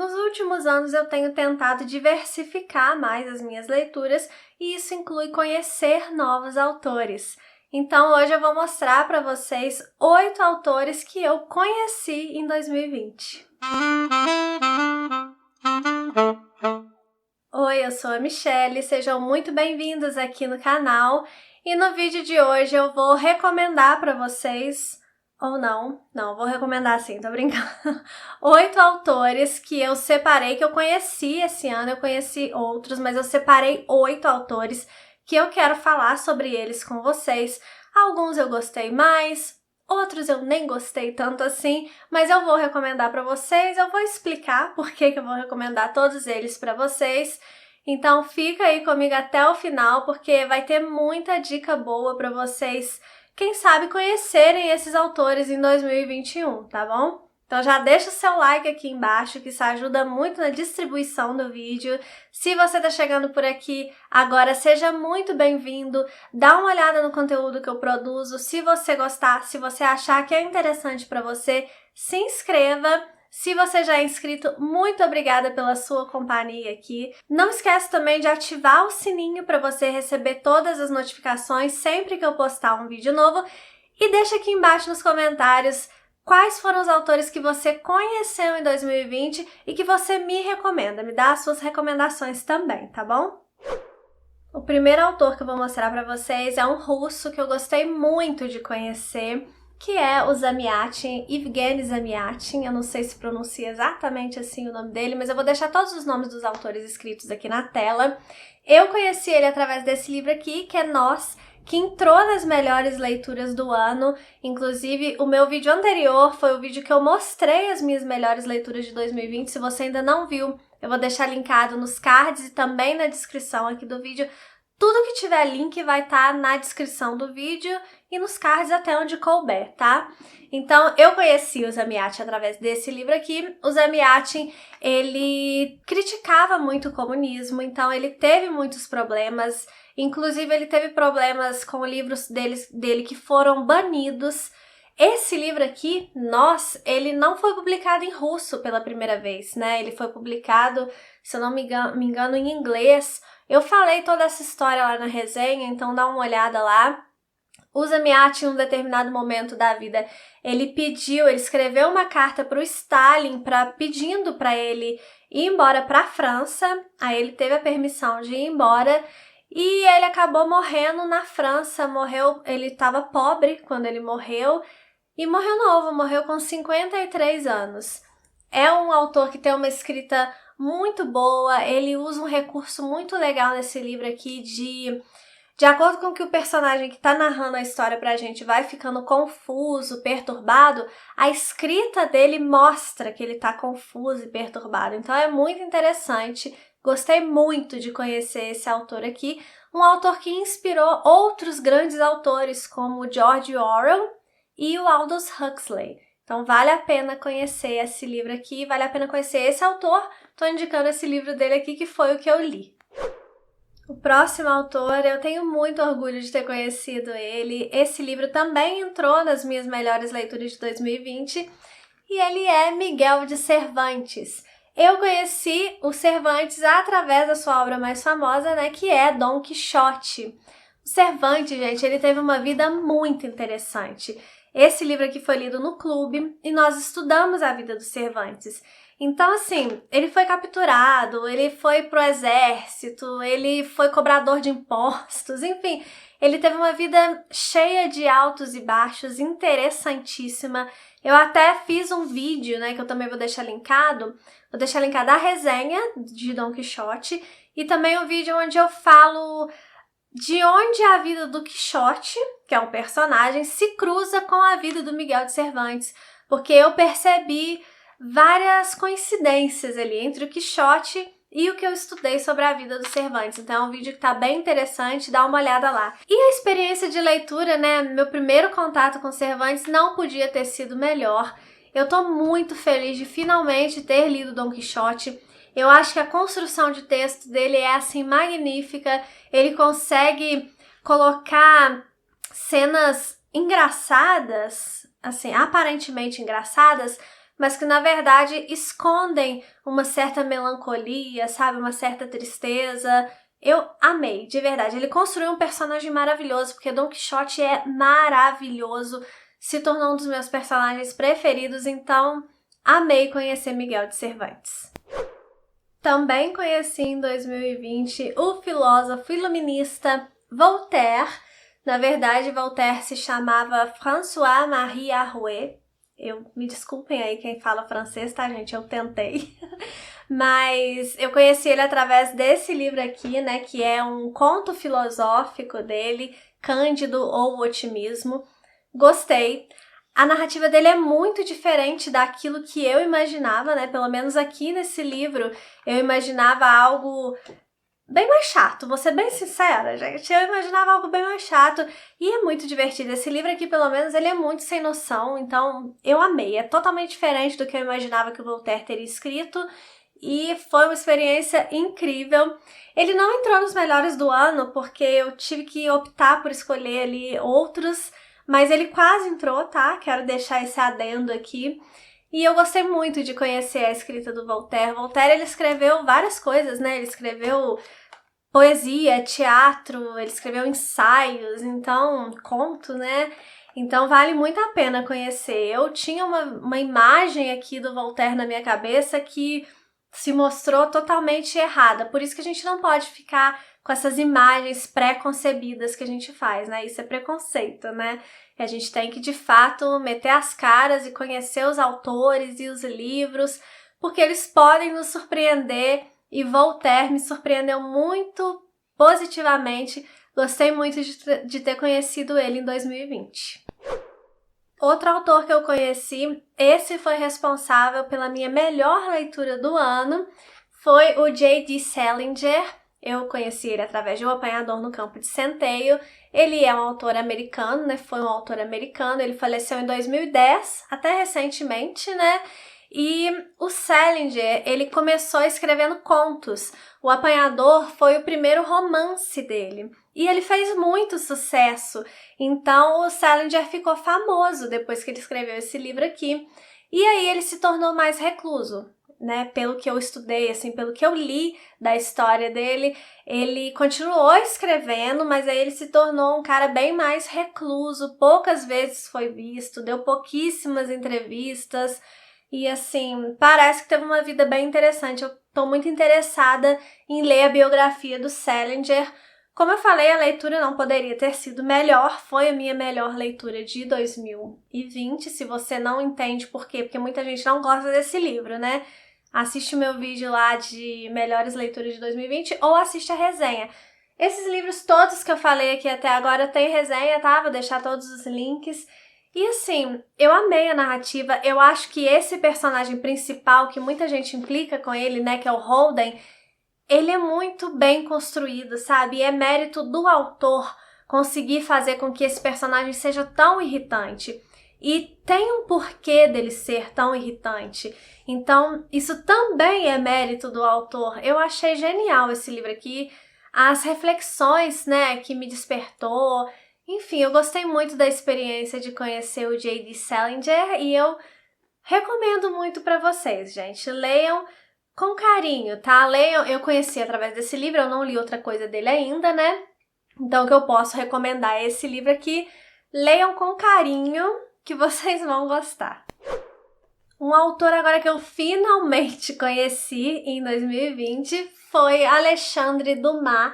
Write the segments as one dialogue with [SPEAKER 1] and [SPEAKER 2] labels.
[SPEAKER 1] Nos últimos anos eu tenho tentado diversificar mais as minhas leituras e isso inclui conhecer novos autores. Então hoje eu vou mostrar para vocês 8 autores que eu conheci em 2020. Oi, eu sou a Michelle, sejam muito bem-vindos aqui no canal e no vídeo de hoje eu vou recomendar para vocês, ou não, vou recomendar sim, tô brincando, 8 autores que eu separei, que eu conheci esse ano, eu conheci outros, mas eu separei 8 autores que eu quero falar sobre eles com vocês. Alguns eu gostei mais, outros eu nem gostei tanto assim, mas eu vou recomendar para vocês, eu vou explicar por que eu vou recomendar todos eles para vocês. Então fica aí comigo até o final, porque vai ter muita dica boa para vocês, quem sabe, conhecerem esses autores em 2021, tá bom? Então já deixa o seu like aqui embaixo, que isso ajuda muito na distribuição do vídeo. Se você está chegando por aqui agora, seja muito bem-vindo. Dá uma olhada no conteúdo que eu produzo. Se você gostar, se você achar que é interessante para você, se inscreva. Se você já é inscrito, muito obrigada pela sua companhia aqui. Não esquece também de ativar o sininho para você receber todas as notificações sempre que eu postar um vídeo novo. E deixa aqui embaixo nos comentários quais foram os autores que você conheceu em 2020 e que você me recomenda. Me dá as suas recomendações também, tá bom? O primeiro autor que eu vou mostrar para vocês é um russo que eu gostei muito de conhecer, que é o Zamyatin, Evgeny Zamyatin. Eu não sei se pronuncia exatamente assim o nome dele, mas eu vou deixar todos os nomes dos autores escritos aqui na tela. Eu conheci ele através desse livro aqui, que é Nós, que entrou nas melhores leituras do ano. Inclusive, o meu vídeo anterior foi o vídeo que eu mostrei as minhas melhores leituras de 2020. Se você ainda não viu, eu vou deixar linkado nos cards e também na descrição aqui do vídeo. Tudo que tiver link vai estar na descrição do vídeo e nos cards até onde couber, tá? Então, eu conheci o Zamyatin através desse livro aqui. O Zamyatin, ele criticava muito o comunismo, então ele teve muitos problemas. Inclusive, ele teve problemas com livros dele que foram banidos. Esse livro aqui, Nós, ele não foi publicado em russo pela primeira vez, né? Ele foi publicado, se eu não me engano, em inglês. Eu falei toda essa história lá na resenha, então dá uma olhada lá. O Zamyatin, em um determinado momento da vida, ele escreveu uma carta para o Stalin pedindo para ele ir embora para a França. Aí ele teve a permissão de ir embora. E ele acabou morrendo na França, ele estava pobre quando ele morreu, e morreu novo, morreu com 53 anos. É um autor que tem uma escrita muito boa, ele usa um recurso muito legal nesse livro aqui de acordo com que o personagem que está narrando a história pra gente vai ficando confuso, perturbado, a escrita dele mostra que ele está confuso e perturbado. Então é muito interessante. Gostei muito de conhecer esse autor aqui, um autor que inspirou outros grandes autores como o George Orwell e o Aldous Huxley. Então vale a pena conhecer esse livro aqui, vale a pena conhecer esse autor. Estou indicando esse livro dele aqui, que foi o que eu li. O próximo autor, eu tenho muito orgulho de ter conhecido ele. Esse livro também entrou nas minhas melhores leituras de 2020 e ele é Miguel de Cervantes. Eu conheci o Cervantes através da sua obra mais famosa, né, que é Dom Quixote. O Cervantes, gente, ele teve uma vida muito interessante. Esse livro aqui foi lido no clube e nós estudamos a vida do Cervantes. Então, assim, ele foi capturado, ele foi pro exército, ele foi cobrador de impostos, enfim, ele teve uma vida cheia de altos e baixos, interessantíssima. Eu até fiz um vídeo, né, que eu também vou deixar linkado a resenha de Dom Quixote e também um vídeo onde eu falo de onde a vida do Quixote, que é um personagem, se cruza com a vida do Miguel de Cervantes, porque eu percebi várias coincidências ali entre o Quixote e o que eu estudei sobre a vida do Cervantes. Então é um vídeo que tá bem interessante, dá uma olhada lá. E a experiência de leitura, né, meu primeiro contato com Cervantes não podia ter sido melhor. Eu tô muito feliz de finalmente ter lido Dom Quixote. Eu acho que a construção de texto dele é assim magnífica. Ele consegue colocar cenas engraçadas, assim, aparentemente engraçadas, mas que na verdade escondem uma certa melancolia, sabe? Uma certa tristeza. Eu amei, de verdade. Ele construiu um personagem maravilhoso, porque Don Quixote é maravilhoso, se tornou um dos meus personagens preferidos, então amei conhecer Miguel de Cervantes. Também conheci em 2020 o filósofo iluminista Voltaire. Na verdade, Voltaire se chamava François-Marie Arouet. Me desculpem aí quem fala francês, tá, gente? Eu tentei. Mas eu conheci ele através desse livro aqui, né? Que é um conto filosófico dele, Cândido ou o Otimismo. Gostei. A narrativa dele é muito diferente daquilo que eu imaginava, né? Pelo menos aqui nesse livro, eu imaginava algo bem mais chato, vou ser bem sincera, gente. Eu imaginava algo bem mais chato e é muito divertido. Esse livro aqui, pelo menos, ele é muito sem noção, então eu amei. É totalmente diferente do que eu imaginava que o Voltaire teria escrito e foi uma experiência incrível. Ele não entrou nos melhores do ano porque eu tive que optar por escolher ali outros, mas ele quase entrou, tá? Quero deixar esse adendo aqui. E eu gostei muito de conhecer a escrita do Voltaire. Voltaire, ele escreveu várias coisas, né? Ele escreveu poesia, teatro, ele escreveu ensaios, então, conto, né? Então vale muito a pena conhecer. Eu tinha uma imagem aqui do Voltaire na minha cabeça que se mostrou totalmente errada. Por isso que a gente não pode ficar com essas imagens pré-concebidas que a gente faz, né? Isso é preconceito, né? E a gente tem que, de fato, meter as caras e conhecer os autores e os livros, porque eles podem nos surpreender. E Voltaire me surpreendeu muito positivamente. Gostei muito de ter conhecido ele em 2020. Outro autor que eu conheci, esse foi responsável pela minha melhor leitura do ano, foi o J.D. Salinger. Eu conheci ele através de O Apanhador no Campo de Centeio. Ele é um autor americano, né? Foi um autor americano. Ele faleceu em 2010, até recentemente, né? E o Salinger, ele começou escrevendo contos. O Apanhador foi o primeiro romance dele. E ele fez muito sucesso. Então, o Salinger ficou famoso depois que ele escreveu esse livro aqui. E aí ele se tornou mais recluso, né? Pelo que eu estudei, assim, pelo que eu li da história dele, ele continuou escrevendo, mas aí ele se tornou um cara bem mais recluso. Poucas vezes foi visto, deu pouquíssimas entrevistas. E assim, parece que teve uma vida bem interessante. Eu tô muito interessada em ler a biografia do Salinger. Como eu falei, a leitura não poderia ter sido melhor. Foi a minha melhor leitura de 2020. Se você não entende por quê, porque muita gente não gosta desse livro, né? Assiste o meu vídeo lá de melhores leituras de 2020 ou assiste a resenha. Esses livros todos que eu falei aqui até agora tem resenha, tá? Vou deixar todos os links. E assim, eu amei a narrativa. Eu acho que esse personagem principal, que muita gente implica com ele, né, que é o Holden, ele é muito bem construído, sabe? E é mérito do autor conseguir fazer com que esse personagem seja tão irritante. E tem um porquê dele ser tão irritante. Então, isso também é mérito do autor. Eu achei genial esse livro aqui. As reflexões, né, que me despertou. Enfim, eu gostei muito da experiência de conhecer o J.D. Salinger e eu recomendo muito para vocês, gente. Leiam com carinho, tá? Leiam, eu conheci através desse livro, eu não li outra coisa dele ainda, né? Então, o que eu posso recomendar é esse livro aqui. Leiam com carinho, que vocês vão gostar. Um autor agora que eu finalmente conheci em 2020 foi Alexandre Dumas.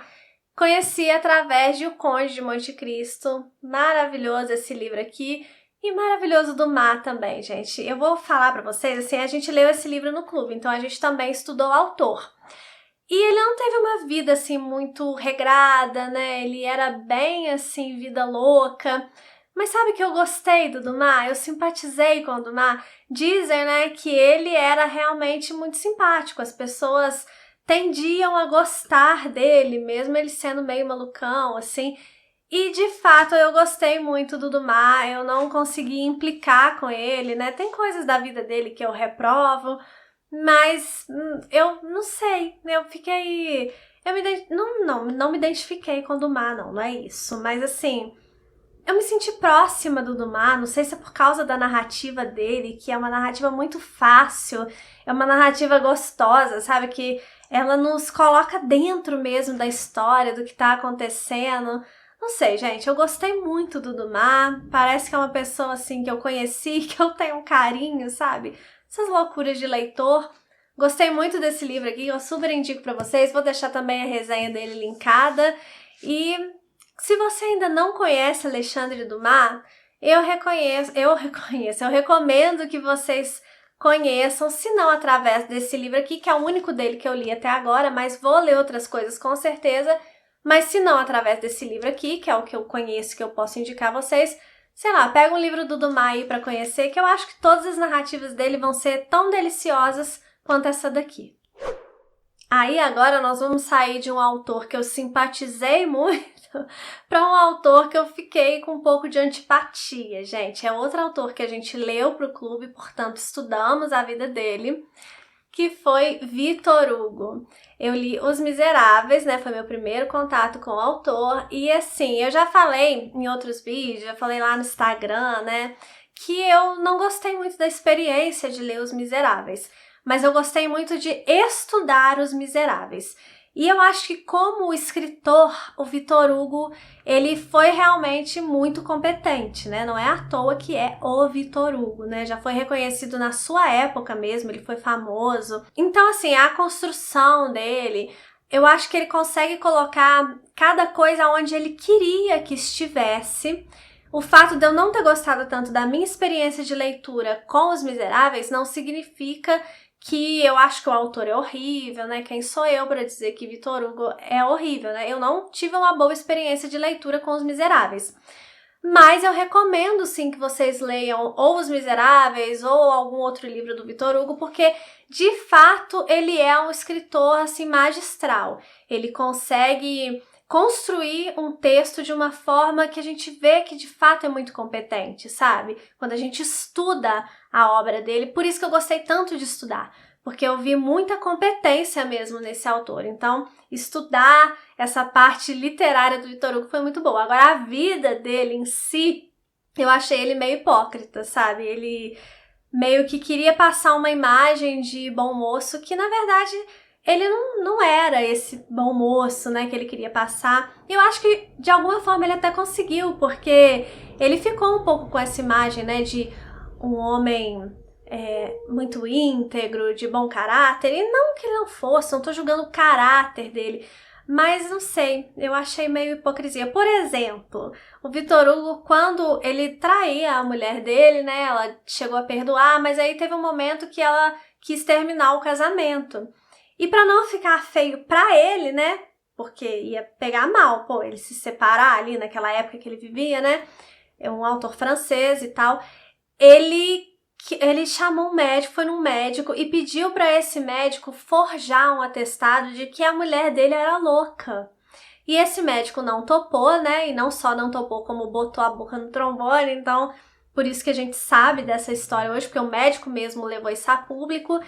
[SPEAKER 1] Conheci através de O Conde de Monte Cristo. Maravilhoso esse livro aqui. E maravilhoso Dumas também, gente. Eu vou falar pra vocês, assim, a gente leu esse livro no clube, então a gente também estudou o autor. E ele não teve uma vida, assim, muito regrada, né? Ele era bem, assim, vida louca. Mas sabe que eu gostei do Dumas? Eu simpatizei com o Dumas. Dizem, né, que ele era realmente muito simpático. As pessoas tendiam a gostar dele, mesmo ele sendo meio malucão, assim. E, de fato, eu gostei muito do Dumas. Eu não consegui implicar com ele, né? Tem coisas da vida dele que eu reprovo, mas eu não sei. Eu fiquei... não me identifiquei com o Dumas, não é isso. Mas, assim... eu me senti próxima do Dumas, não sei se é por causa da narrativa dele, que é uma narrativa muito fácil, é uma narrativa gostosa, sabe? Que ela nos coloca dentro mesmo da história, do que tá acontecendo. Não sei, gente, eu gostei muito do Dumas, parece que é uma pessoa assim que eu conheci, que eu tenho um carinho, sabe? Essas loucuras de leitor. Gostei muito desse livro aqui, eu super indico pra vocês, vou deixar também a resenha dele linkada. E se você ainda não conhece Alexandre Dumas, eu recomendo que vocês conheçam, se não através desse livro aqui, que é o único dele que eu li até agora, mas vou ler outras coisas com certeza, mas se não através desse livro aqui, que é o que eu conheço, que eu posso indicar a vocês, sei lá, pega um livro do Dumas aí pra conhecer, que eu acho que todas as narrativas dele vão ser tão deliciosas quanto essa daqui. Aí agora nós vamos sair de um autor que eu simpatizei muito para um autor que eu fiquei com um pouco de antipatia, gente. É outro autor que a gente leu para o clube, portanto estudamos a vida dele, que foi Victor Hugo. Eu li Os Miseráveis, né? Foi meu primeiro contato com o autor. E assim, eu já falei em outros vídeos, já falei lá no Instagram, né? Que eu não gostei muito da experiência de ler Os Miseráveis. Mas eu gostei muito de estudar Os Miseráveis. E eu acho que como escritor, o Victor Hugo, ele foi realmente muito competente, né? Não é à toa que é o Victor Hugo, né? Já foi reconhecido na sua época mesmo, ele foi famoso. Então, assim, a construção dele, eu acho que ele consegue colocar cada coisa onde ele queria que estivesse. O fato de eu não ter gostado tanto da minha experiência de leitura com Os Miseráveis não significa que eu acho que o autor é horrível, né? Quem sou eu para dizer que Victor Hugo é horrível, né? Eu não tive uma boa experiência de leitura com Os Miseráveis. Mas eu recomendo sim que vocês leiam ou Os Miseráveis ou algum outro livro do Victor Hugo, porque de fato ele é um escritor assim magistral. Ele consegue construir um texto de uma forma que a gente vê que de fato é muito competente, sabe? Quando a gente estuda a obra dele, por isso que eu gostei tanto de estudar, porque eu vi muita competência mesmo nesse autor. Então, estudar essa parte literária do Victor Hugo foi muito boa. Agora, a vida dele em si, eu achei ele meio hipócrita, sabe? Ele meio que queria passar uma imagem de bom moço que, na verdade, ele não era esse bom moço, né, que ele queria passar. Eu acho que, de alguma forma, ele até conseguiu, porque ele ficou um pouco com essa imagem, né, de um homem muito íntegro, de bom caráter. E não que ele não fosse, não tô julgando o caráter dele, mas não sei, eu achei meio hipocrisia. Por exemplo, o Victor Hugo, quando ele traía a mulher dele, né, ela chegou a perdoar, mas aí teve um momento que ela quis terminar o casamento. E pra não ficar feio pra ele, né, porque ia pegar mal, pô, ele se separar ali naquela época que ele vivia, né, é um autor francês e tal, ele chamou um médico, foi num médico e pediu pra esse médico forjar um atestado de que a mulher dele era louca. E esse médico não topou, né, e não só não topou, como botou a boca no trombone, então por isso que a gente sabe dessa história hoje, porque o médico mesmo levou isso a público.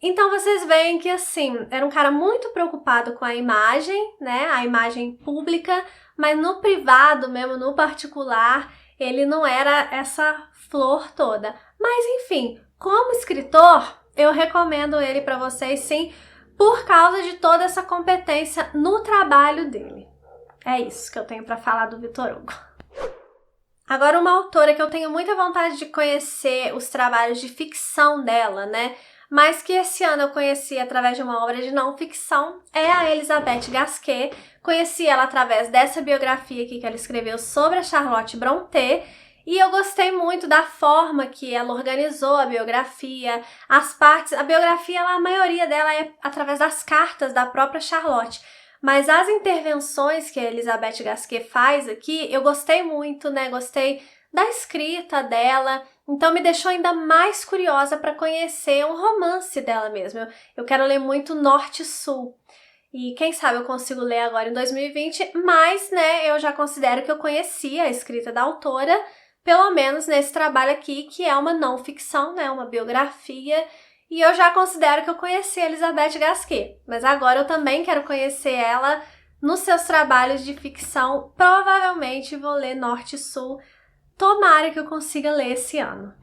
[SPEAKER 1] Então vocês veem que, assim, era um cara muito preocupado com a imagem, né, a imagem pública, mas no privado mesmo, no particular, ele não era essa flor toda. Mas, enfim, como escritor, eu recomendo ele para vocês, sim, por causa de toda essa competência no trabalho dele. É isso que eu tenho para falar do Victor Hugo. Agora, uma autora que eu tenho muita vontade de conhecer os trabalhos de ficção dela, né, mas que esse ano eu conheci através de uma obra de não ficção, é a Elizabeth Gasquet. Conheci ela através dessa biografia aqui que ela escreveu sobre a Charlotte Brontë, e eu gostei muito da forma que ela organizou a biografia, as partes, a biografia, a maioria dela é através das cartas da própria Charlotte, mas as intervenções que a Elizabeth Gasquet faz aqui, eu gostei muito, né, gostei da escrita dela, então me deixou ainda mais curiosa para conhecer um romance dela mesmo. Eu quero ler muito Norte e Sul. E quem sabe eu consigo ler agora em 2020, mas, né, eu já considero que eu conheci a escrita da autora, pelo menos nesse trabalho aqui, que é uma não ficção, né, uma biografia, e eu já considero que eu conheci a Elizabeth Gasquet. Mas agora eu também quero conhecer ela nos seus trabalhos de ficção. Provavelmente vou ler Norte e Sul. Tomara que eu consiga ler esse ano.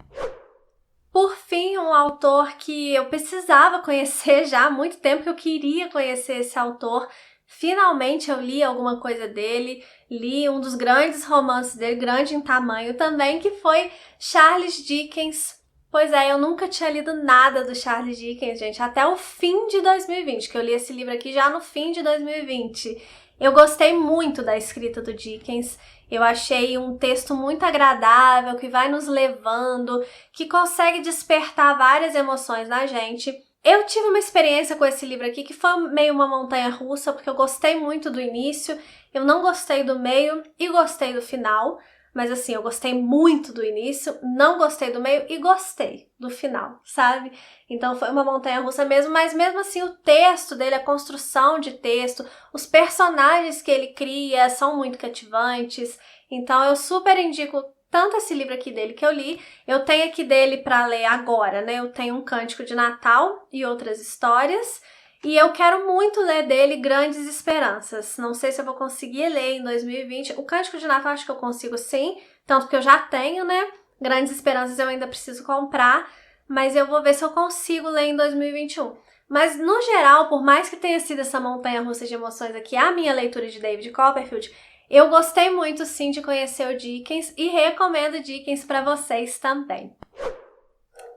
[SPEAKER 1] Por fim, um autor que eu precisava conhecer já há muito tempo, que eu queria conhecer esse autor. Finalmente eu li alguma coisa dele, li um dos grandes romances dele, grande em tamanho também, que foi Charles Dickens. Pois é, eu nunca tinha lido nada do Charles Dickens, gente, até o fim de 2020, que eu li esse livro aqui já no fim de 2020. Eu gostei muito da escrita do Dickens. Eu achei um texto muito agradável, que vai nos levando, que consegue despertar várias emoções na gente. Eu tive uma experiência com esse livro aqui que foi meio uma montanha-russa, porque eu gostei muito do início, eu não gostei do meio e gostei do final. Mas assim, eu gostei muito do início, não gostei do meio e gostei do final, sabe? Então foi uma montanha-russa mesmo, mas mesmo assim o texto dele, a construção de texto, os personagens que ele cria são muito cativantes. Então eu super indico tanto esse livro aqui dele que eu li, eu tenho aqui dele para ler agora, né? Eu tenho Um Cântico de Natal e Outras Histórias. E eu quero muito ler dele Grandes Esperanças. Não sei se eu vou conseguir ler em 2020. O Cântico de Natal acho que eu consigo sim, tanto que eu já tenho, né? Grandes Esperanças eu ainda preciso comprar, mas eu vou ver se eu consigo ler em 2021. Mas, no geral, por mais que tenha sido essa montanha-russa de emoções aqui, a minha leitura de David Copperfield, eu gostei muito, sim, de conhecer o Dickens e recomendo Dickens para vocês também.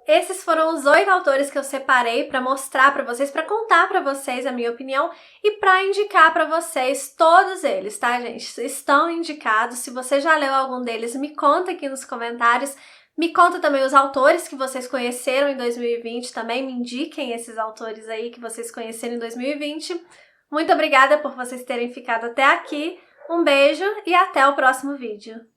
[SPEAKER 1] Esses foram os 8 autores que eu separei para mostrar para vocês, para contar para vocês a minha opinião e para indicar para vocês todos eles, tá, gente? Estão indicados. Se você já leu algum deles, me conta aqui nos comentários. Me conta também os autores que vocês conheceram em 2020 também. Me indiquem esses autores aí que vocês conheceram em 2020. Muito obrigada por vocês terem ficado até aqui. Um beijo e até o próximo vídeo.